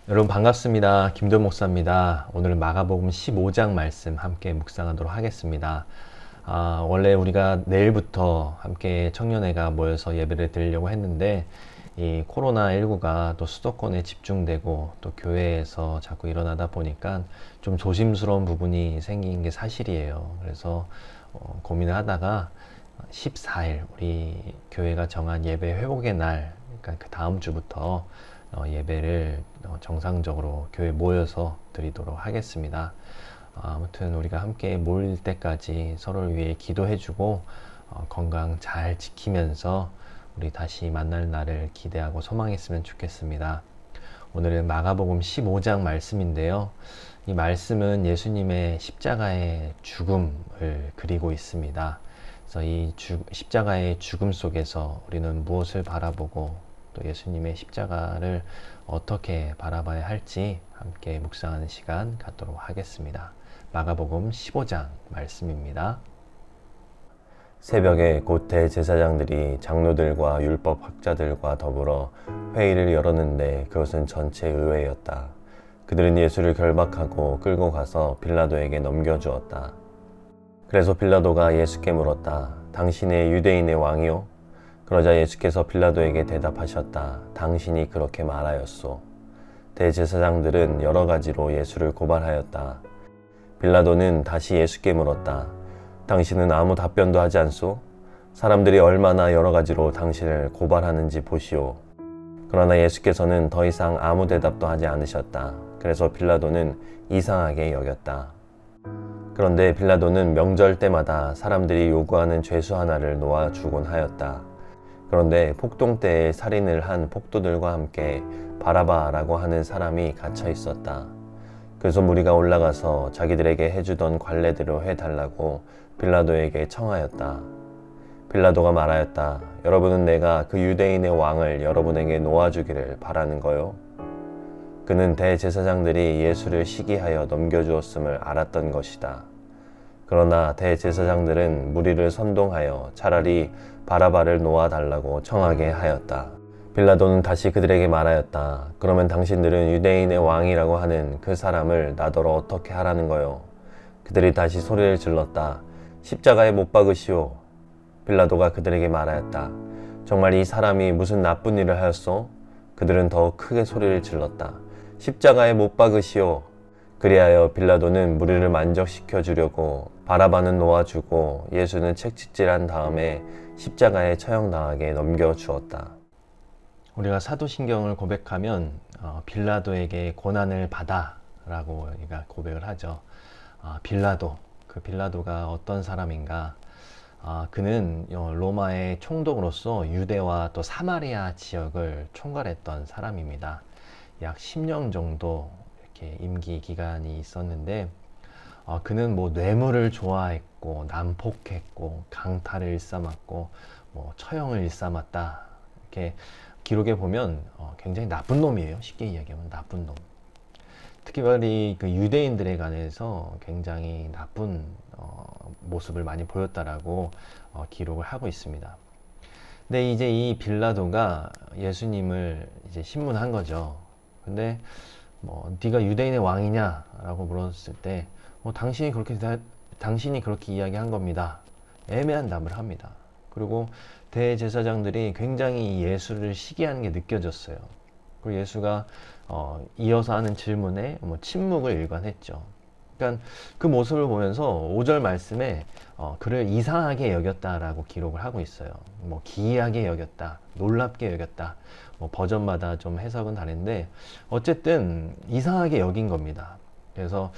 여러분 반갑습니다. 김도현 목사입니다. 오늘은 마가복음 15장 말씀 함께 묵상하도록 하겠습니다. 원래 우리가 내일부터 함께 청년회가 모여서 예배를 드리려고 했는데 이 코로나19가 또 수도권에 집중되고 또 교회에서 자꾸 일어나다 보니까 좀 조심스러운 부분이 생긴 게 사실이에요. 그래서 고민을 하다가 14일 우리 교회가 정한 예배 회복의 날, 그러니까 그 다음 주부터 예배를 정상적으로 교회 모여서 드리도록 하겠습니다. 아무튼 우리가 함께 모일 때까지 서로를 위해 기도해주고 건강 잘 지키면서 우리 다시 만날 날을 기대하고 소망했으면 좋겠습니다. 오늘은 마가복음 15장 말씀인데요. 이 말씀은 예수님의 십자가의 죽음을 그리고 있습니다. 그래서 이 십자가의 죽음 속에서 우리는 무엇을 바라보고 또 예수님의 십자가를 어떻게 바라봐야 할지 함께 묵상하는 시간 갖도록 하겠습니다. 마가복음 15장 말씀입니다. 새벽에 곧 대제사장들이 장로들과 율법학자들과 더불어 회의를 열었는데 그것은 전체 의회였다. 그들은 예수를 결박하고 끌고 가서 빌라도에게 넘겨주었다. 그래서 빌라도가 예수께 물었다. 당신의 유대인의 왕이요? 그러자 예수께서 빌라도에게 대답하셨다. 당신이 그렇게 말하였소. 대제사장들은 여러 가지로 예수를 고발하였다. 빌라도는 다시 예수께 물었다. 당신은 아무 답변도 하지 않소? 사람들이 얼마나 여러 가지로 당신을 고발하는지 보시오. 그러나 예수께서는 더 이상 아무 대답도 하지 않으셨다. 그래서 빌라도는 이상하게 여겼다. 그런데 빌라도는 명절 때마다 사람들이 요구하는 죄수 하나를 놓아주곤 하였다. 그런데 폭동 때에 살인을 한 폭도들과 함께 바라바라고 하는 사람이 갇혀 있었다. 그래서 무리가 올라가서 자기들에게 해주던 관례대로 해달라고 빌라도에게 청하였다. 빌라도가 말하였다. 여러분은 내가 그 유대인의 왕을 여러분에게 놓아주기를 바라는 거요? 그는 대제사장들이 예수를 시기하여 넘겨주었음을 알았던 것이다. 그러나 대제사장들은 무리를 선동하여 차라리 바라바를 놓아달라고 청하게 하였다. 빌라도는 다시 그들에게 말하였다. 그러면 당신들은 유대인의 왕이라고 하는 그 사람을 나더러 어떻게 하라는 거요? 그들이 다시 소리를 질렀다. 십자가에 못 박으시오. 빌라도가 그들에게 말하였다. 정말 이 사람이 무슨 나쁜 일을 하였소? 그들은 더 크게 소리를 질렀다. 십자가에 못 박으시오. 그리하여 빌라도는 무리를 만족시켜 주려고 바라바는 놓아주고 예수는 채찍질한 다음에 십자가에 처형당하게 넘겨주었다. 우리가 사도신경을 고백하면 빌라도에게 고난을 받아 라고 우리가 고백을 하죠. 빌라도, 그 빌라도가 어떤 사람인가? 그는 로마의 총독으로서 유대와 또 사마리아 지역을 총괄했던 사람입니다. 약 10년 정도 이렇게 임기 기간이 있었는데 그는 뭐 뇌물을 좋아했고 난폭했고 강탈을 일삼았고 뭐 처형을 일삼았다. 이렇게 기록에 보면 굉장히 나쁜 놈이에요. 쉽게 이야기하면 나쁜 놈. 특별히 그 유대인들에 관해서 굉장히 나쁜 모습을 많이 보였다라고 기록을 하고 있습니다. 근데 이제 이 빌라도가 예수님을 이제 신문한 거죠. 근데 뭐 네가 유대인의 왕이냐라고 물었을 때 당신이 그렇게 이야기한 겁니다. 애매한 답을 합니다. 그리고 대제사장들이 굉장히 예수를 시기하는 게 느껴졌어요. 그리고 예수가 이어서 하는 질문에 침묵을 일관했죠. 그러니까 그 모습을 보면서 5절 말씀에 그를 이상하게 여겼다라고 기록을 하고 있어요. 뭐 기이하게 여겼다, 놀랍게 여겼다. 뭐 버전마다 좀 해석은 다른데 어쨌든 이상하게 여긴 겁니다. 그래서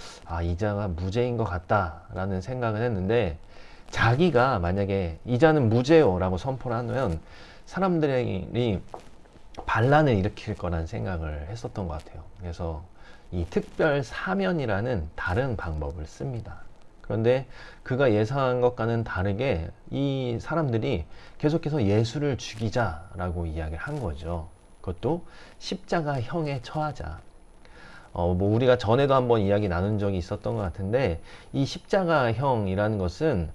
이 자가 무죄인 것 같다라는 생각을 했는데 자기가 만약에 이 자는 무죄요라고 선포를 하면 사람들이 반란을 일으킬 거란 생각을 했었던 것 같아요. 그래서 이 특별 사면이라는 다른 방법을 씁니다. 그런데 그가 예상한 것과는 다르게 이 사람들이 계속해서 예수를 죽이자라고 이야기를 한 거죠. 그것도 십자가형에 처하자. 뭐 우리가 전에도 한번 이야기 나눈 적이 있었던 것 같은데 이 십자가형이라는 것은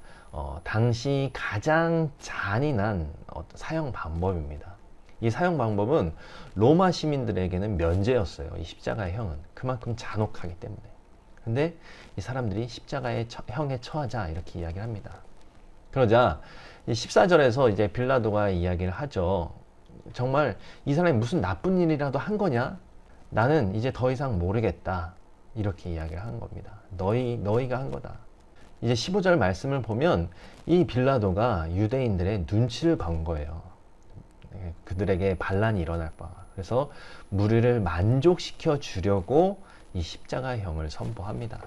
당시 가장 잔인한 사형 방법입니다. 이 사형 방법은 로마 시민들에게는 면제였어요. 이 십자가의 형은 그만큼 잔혹하기 때문에. 근데 이 사람들이 십자가의 형에 처하자 이렇게 이야기를 합니다. 그러자 이 14절에서 이제 빌라도가 이야기를 하죠. 정말 이 사람이 무슨 나쁜 일이라도 한 거냐? 나는 이제 더 이상 모르겠다. 이렇게 이야기를 하는 겁니다. 너희가 한 거다. 이제 15절 말씀을 보면 이 빌라도가 유대인들의 눈치를 본 거예요. 그들에게 반란이 일어날 바. 그래서 무리를 만족시켜 주려고 이 십자가의 형을 선포합니다.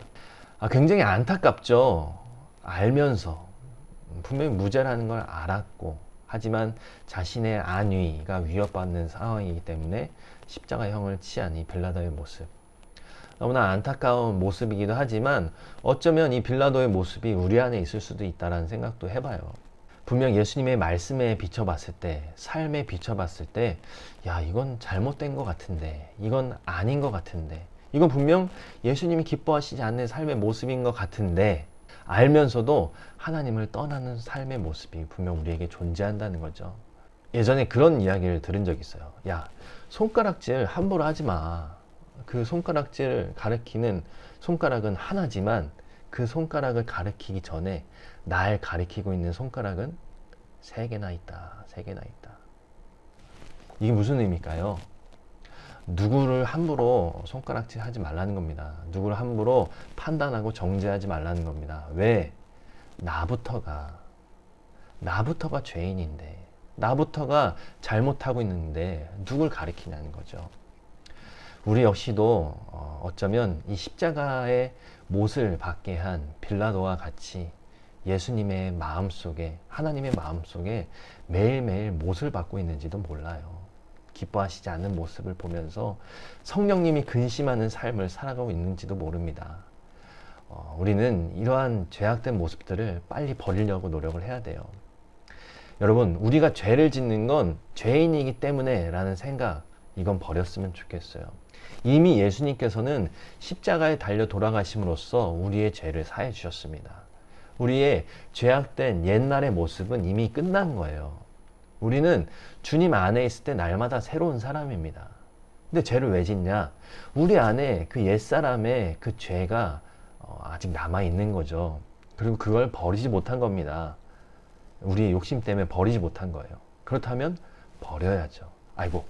굉장히 안타깝죠. 알면서 분명히 무죄라는 걸 알았고 하지만 자신의 안위가 위협받는 상황이기 때문에 십자가형을 취한 이 빌라도의 모습, 너무나 안타까운 모습이기도 하지만 어쩌면 이 빌라도의 모습이 우리 안에 있을 수도 있다는 생각도 해봐요. 분명 예수님의 말씀에 비춰봤을 때, 삶에 비춰봤을 때, 야, 이건 잘못된 것 같은데, 이건 아닌 것 같은데, 이건 분명 예수님이 기뻐하시지 않는 삶의 모습인 것 같은데, 알면서도 하나님을 떠나는 삶의 모습이 분명 우리에게 존재한다는 거죠. 예전에 그런 이야기를 들은 적이 있어요. 야, 손가락질 함부로 하지 마. 그 손가락질을 가리키는 손가락은 하나지만 그 손가락을 가리키기 전에 날 가리키고 있는 손가락은 3개나 있다. 3개나 있다. 이게 무슨 의미일까요? 누구를 함부로 손가락질 하지 말라는 겁니다. 누구를 함부로 판단하고 정죄하지 말라는 겁니다. 왜? 나부터가 죄인인데, 나부터가 잘못하고 있는데 누굴 가리키냐는 거죠. 우리 역시도 어쩌면 이 십자가의 못을 받게 한 빌라도와 같이 예수님의 마음속에, 하나님의 마음속에 매일매일 못을 받고 있는지도 몰라요. 기뻐하시지 않는 모습을 보면서 성령님이 근심하는 삶을 살아가고 있는지도 모릅니다. 우리는 이러한 죄악된 모습들을 빨리 버리려고 노력을 해야 돼요. 여러분, 우리가 죄를 짓는 건 죄인이기 때문에 라는 생각, 이건 버렸으면 좋겠어요. 이미 예수님께서는 십자가에 달려 돌아가심으로써 우리의 죄를 사해 주셨습니다. 우리의 죄악된 옛날의 모습은 이미 끝난 거예요. 우리는 주님 안에 있을 때 날마다 새로운 사람입니다. 근데 죄를 왜 짓냐? 우리 안에 그 옛사람의 그 죄가 아직 남아있는 거죠. 그리고 그걸 버리지 못한 겁니다. 우리의 욕심 때문에 버리지 못한 거예요. 그렇다면 버려야죠. 아이고,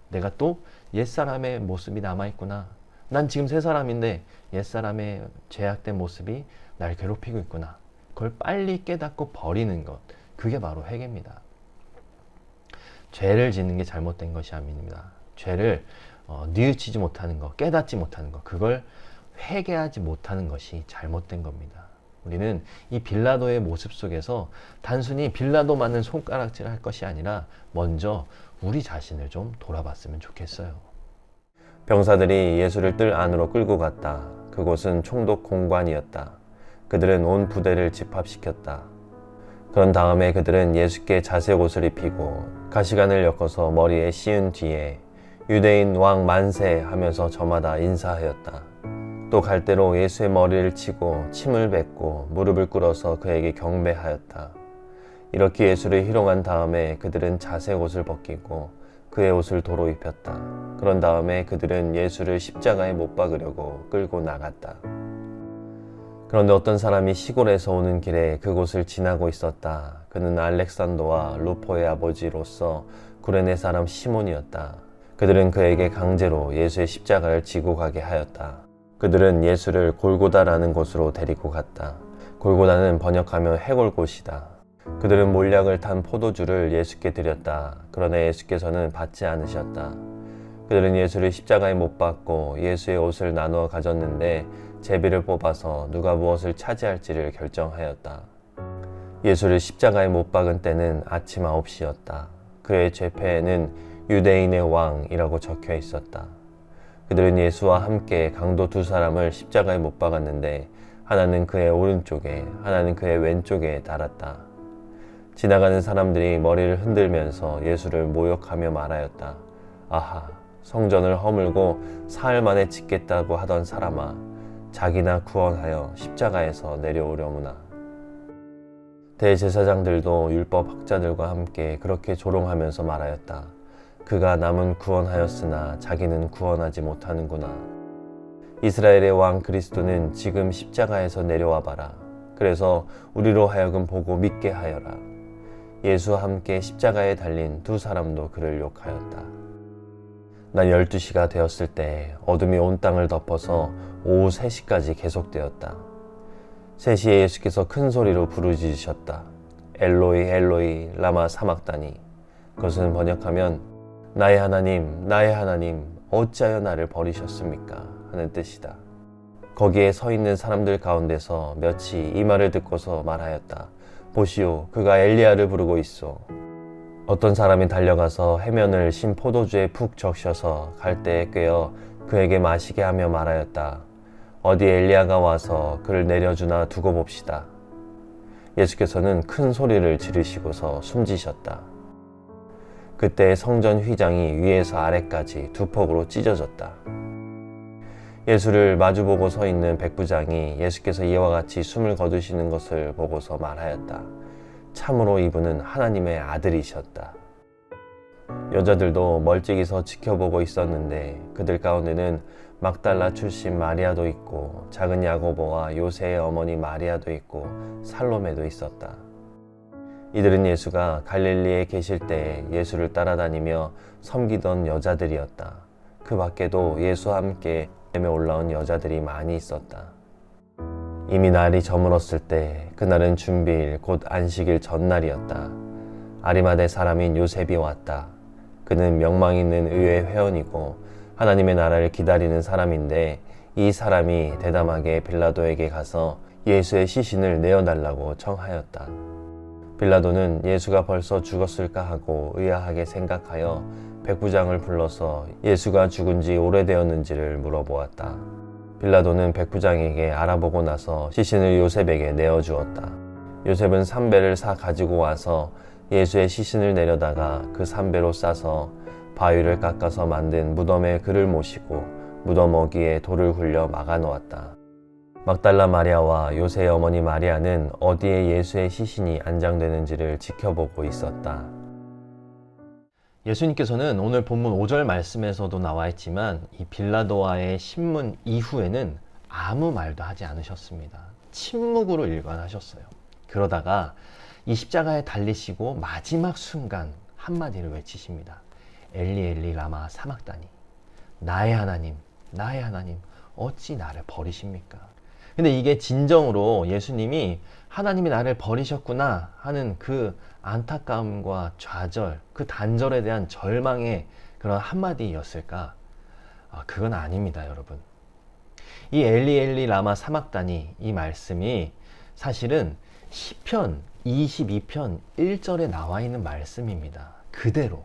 내가 또 옛사람의 모습이 남아있구나. 난 지금 새 사람인데 옛사람의 죄악된 모습이 날 괴롭히고 있구나. 그걸 빨리 깨닫고 버리는 것, 그게 바로 회개입니다. 죄를 짓는 게 잘못된 것이 아닙니다. 죄를 뉘우치지 못하는 것, 깨닫지 못하는 것, 그걸 회개하지 못하는 것이 잘못된 겁니다. 우리는 이 빌라도의 모습 속에서 단순히 빌라도만은 손가락질 할 것이 아니라 먼저 우리 자신을 좀 돌아봤으면 좋겠어요. 병사들이 예수를 뜰 안으로 끌고 갔다. 그곳은 총독 공관이었다. 그들은 온 부대를 집합시켰다. 그런 다음에 그들은 예수께 자색 옷을 입히고 가시관을 엮어서 머리에 씌운 뒤에 유대인 왕 만세 하면서 저마다 인사하였다. 또 갈대로 예수의 머리를 치고 침을 뱉고 무릎을 꿇어서 그에게 경배하였다. 이렇게 예수를 희롱한 다음에 그들은 자색 옷을 벗기고 그의 옷을 도로 입혔다. 그런 다음에 그들은 예수를 십자가에 못 박으려고 끌고 나갔다. 그런데 어떤 사람이 시골에서 오는 길에 그곳을 지나고 있었다. 그는 알렉산더와 루포의 아버지로서 구레네 사람 시몬이었다. 그들은 그에게 강제로 예수의 십자가를 지고 가게 하였다. 그들은 예수를 골고다라는 곳으로 데리고 갔다. 골고다는 번역하면 해골곳이다. 그들은 몰약을 탄 포도주를 예수께 드렸다. 그러나 예수께서는 받지 않으셨다. 그들은 예수를 십자가에 못 박고 예수의 옷을 나누어 가졌는데 제비를 뽑아서 누가 무엇을 차지할지를 결정하였다. 예수를 십자가에 못 박은 때는 아침 9시였다. 그의 죄패에는 유대인의 왕이라고 적혀 있었다. 그들은 예수와 함께 강도 2사람을 십자가에 못 박았는데 하나는 그의 오른쪽에, 하나는 그의 왼쪽에 달았다. 지나가는 사람들이 머리를 흔들면서 예수를 모욕하며 말하였다. 아하, 성전을 허물고 사흘 만에 짓겠다고 하던 사람아, 자기나 구원하여 십자가에서 내려오려무나. 대제사장들도 율법 학자들과 함께 그렇게 조롱하면서 말하였다. 그가 남은 구원하였으나 자기는 구원하지 못하는구나. 이스라엘의 왕 그리스도는 지금 십자가에서 내려와 봐라. 그래서 우리로 하여금 보고 믿게 하여라. 예수와 함께 십자가에 달린 두 사람도 그를 욕하였다. 난 12시가 되었을 때 어둠이 온 땅을 덮어서 오후 3시까지 계속되었다. 3시에 예수께서 큰 소리로 부르짖으셨다. 엘로이 엘로이 라마 사막다니. 그것은 번역하면 나의 하나님 어찌하여 나를 버리셨습니까? 하는 뜻이다. 거기에 서 있는 사람들 가운데서 몇이 이 말을 듣고서 말하였다. 보시오, 그가 엘리야를 부르고 있소. 어떤 사람이 달려가서 해면을 신 포도주에 푹 적셔서 갈대에 꿰어 그에게 마시게 하며 말하였다. 어디 엘리야가 와서 그를 내려주나 두고 봅시다. 예수께서는 큰 소리를 지르시고서 숨지셨다. 그때 성전 휘장이 위에서 아래까지 두 폭으로 찢어졌다. 예수를 마주보고 서 있는 백부장이 예수께서 이와 같이 숨을 거두시는 것을 보고서 말하였다. 참으로 이분은 하나님의 아들이셨다. 여자들도 멀찍이 서 지켜보고 있었는데 그들 가운데는 막달라 출신 마리아도 있고 작은 야고보와 요새의 어머니 마리아도 있고 살로메도 있었다. 이들은 예수가 갈릴리에 계실 때 예수를 따라다니며 섬기던 여자들이었다. 그 밖에도 예수와 함께 에 올라온 여자들이 많이 있었다. 이미 날이 저물었을 때 그날은 준비일 곧 안식일 전날이었다. 아리마대 사람인 요셉이 왔다. 그는 명망 있는 의회 회원이고 하나님의 나라를 기다리는 사람인데 이 사람이 대담하게 빌라도에게 가서 예수의 시신을 내어달라고 청하였다. 빌라도는 예수가 벌써 죽었을까 하고 의아하게 생각하여 백부장을 불러서 예수가 죽은 지 오래되었는지를 물어보았다. 빌라도는 백부장에게 알아보고 나서 시신을 요셉에게 내어주었다. 요셉은 삼배를 사 가지고 와서 예수의 시신을 내려다가 그 삼배로 싸서 바위를 깎아서 만든 무덤에 그를 모시고 무덤 어귀에 돌을 굴려 막아 놓았다. 막달라 마리아와 요새의 어머니 마리아는 어디에 예수의 시신이 안장되는지를 지켜보고 있었다. 예수님께서는 오늘 본문 5절 말씀에서도 나와 있지만 이 빌라도와의 신문 이후에는 아무 말도 하지 않으셨습니다. 침묵으로 일관하셨어요. 그러다가 이 십자가에 달리시고 마지막 순간 한마디를 외치십니다. 엘리 엘리 라마 사막다니. 나의 하나님 어찌 나를 버리십니까? 근데 이게 진정으로 예수님이 하나님이 나를 버리셨구나 하는 그 안타까움과 좌절, 그 단절에 대한 절망의 그런 한마디였을까? 그건 아닙니다, 여러분. 이 엘리 엘리 라마 사막다니 이 말씀이 사실은 시편 22편 1절에 나와 있는 말씀입니다. 그대로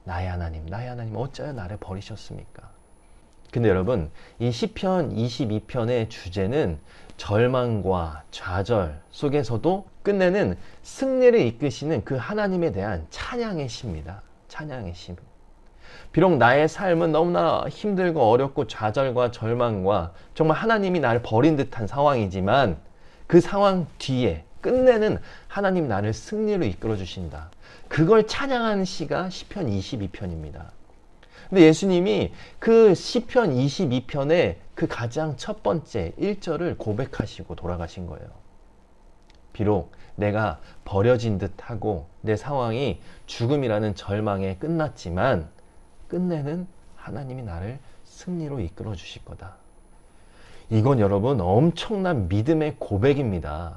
나의 하나님 어찌하여 나를 버리셨습니까? 근데 여러분, 이 시편 22편의 주제는 절망과 좌절 속에서도 끝내는 승리를 이끄시는 그 하나님에 대한 찬양의 시입니다. 찬양의 시. 비록 나의 삶은 너무나 힘들고 어렵고 좌절과 절망과 정말 하나님이 나를 버린 듯한 상황이지만 그 상황 뒤에 끝내는 하나님 나를 승리로 이끌어 주신다. 그걸 찬양하는 시가 시편 22편입니다. 근데 예수님이 그 시편 22편의 그 가장 첫 번째 1절을 고백하시고 돌아가신 거예요. 비록 내가 버려진 듯하고 내 상황이 죽음이라는 절망에 끝났지만 끝내는 하나님이 나를 승리로 이끌어 주실 거다. 이건 여러분 엄청난 믿음의 고백입니다.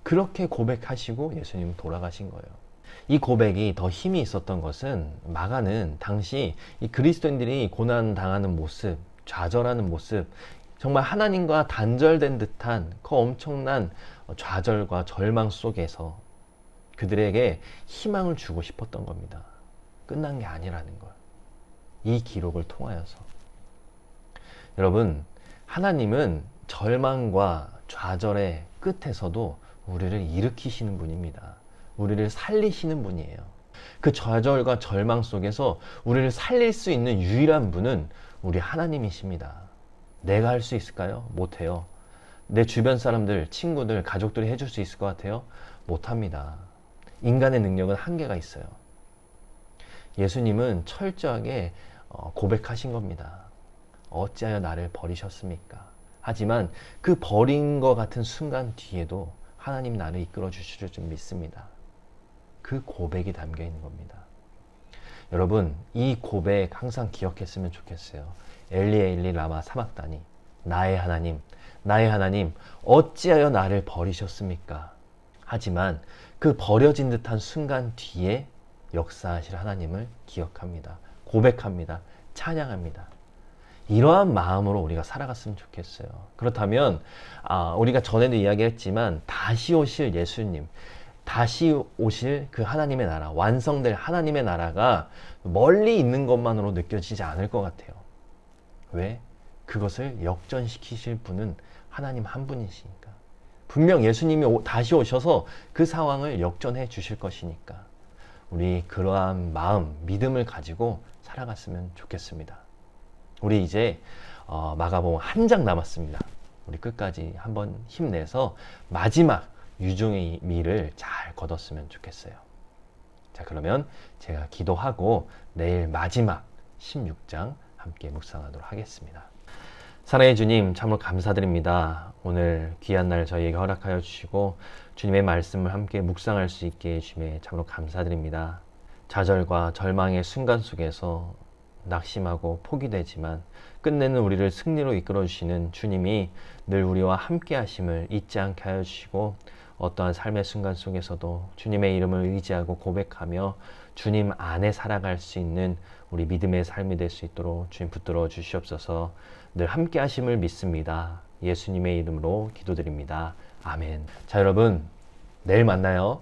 그렇게 고백하시고 예수님은 돌아가신 거예요. 이 고백이 더 힘이 있었던 것은 마가는 당시 이 그리스도인들이 고난당하는 모습, 좌절하는 모습, 정말 하나님과 단절된 듯한 그 엄청난 좌절과 절망 속에서 그들에게 희망을 주고 싶었던 겁니다. 끝난 게 아니라는 걸. 이 기록을 통하여서. 여러분, 하나님은 절망과 좌절의 끝에서도 우리를 일으키시는 분입니다. 우리를 살리시는 분이에요. 그 좌절과 절망 속에서 우리를 살릴 수 있는 유일한 분은 우리 하나님이십니다. 내가 할 수 있을까요? 못해요. 내 주변 사람들, 친구들, 가족들이 해줄 수 있을 것 같아요? 못합니다. 인간의 능력은 한계가 있어요. 예수님은 철저하게 고백하신 겁니다. 어찌하여 나를 버리셨습니까? 하지만 그 버린 것 같은 순간 뒤에도 하나님 나를 이끌어 주실 줄 믿습니다. 그 고백이 담겨 있는 겁니다. 여러분, 이 고백 항상 기억했으면 좋겠어요. 엘리 엘리 라마 사막다니, 나의 하나님, 나의 하나님, 어찌하여 나를 버리셨습니까? 하지만 그 버려진 듯한 순간 뒤에 역사하실 하나님을 기억합니다. 고백합니다. 찬양합니다. 이러한 마음으로 우리가 살아갔으면 좋겠어요. 그렇다면 우리가 전에도 이야기했지만 다시 오실 예수님, 다시 오실 그 하나님의 나라, 완성될 하나님의 나라가 멀리 있는 것만으로 느껴지지 않을 것 같아요. 왜? 그것을 역전시키실 분은 하나님 한 분이시니까. 분명 예수님이 다시 오셔서 그 상황을 역전해 주실 것이니까. 우리 그러한 마음, 믿음을 가지고 살아갔으면 좋겠습니다. 우리 이제 마가복음 한 장 남았습니다. 우리 끝까지 한번 힘내서 마지막 유종의 미를 잘 거뒀으면 좋겠어요. 자, 그러면 제가 기도하고 내일 마지막 16장 함께 묵상하도록 하겠습니다. 사랑의 주님, 참으로 감사드립니다. 오늘 귀한 날 저희에게 허락하여 주시고 주님의 말씀을 함께 묵상할 수 있게 해주심에 참으로 감사드립니다. 좌절과 절망의 순간 속에서 낙심하고 포기되지만 끝내는 우리를 승리로 이끌어주시는 주님이 늘 우리와 함께 하심을 잊지 않게 하여 주시고 어떠한 삶의 순간 속에서도 주님의 이름을 의지하고 고백하며 주님 안에 살아갈 수 있는 우리 믿음의 삶이 될 수 있도록 주님 붙들어 주시옵소서. 늘 함께 하심을 믿습니다. 예수님의 이름으로 기도드립니다. 아멘. 자, 여러분, 내일 만나요.